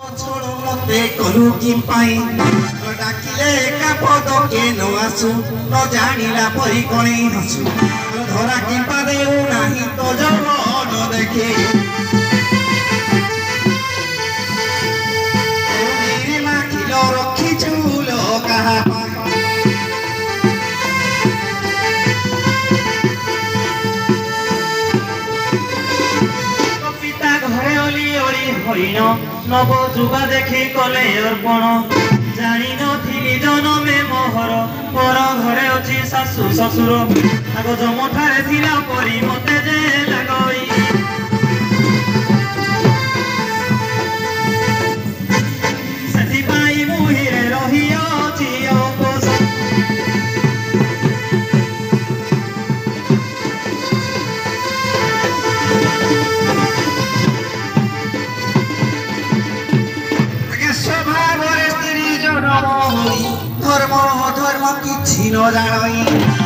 मते करू कि पाई डाकिले का पद के न आसु न जानिला परी कणे हसु धरा कि पादेउ नाही तो जब न देखे नीमा खिलो रखी चूलो कहा हरिण नव जुगा देखी कले अर्पण जानी नी जनमे मोहर पर घरे अच्छी शाशु शशुर आग जमठारे थिला परी मते जे लगई सेथिपाई मुहिरे रही अछि अकोश धर्म धर्म किछि न जानै।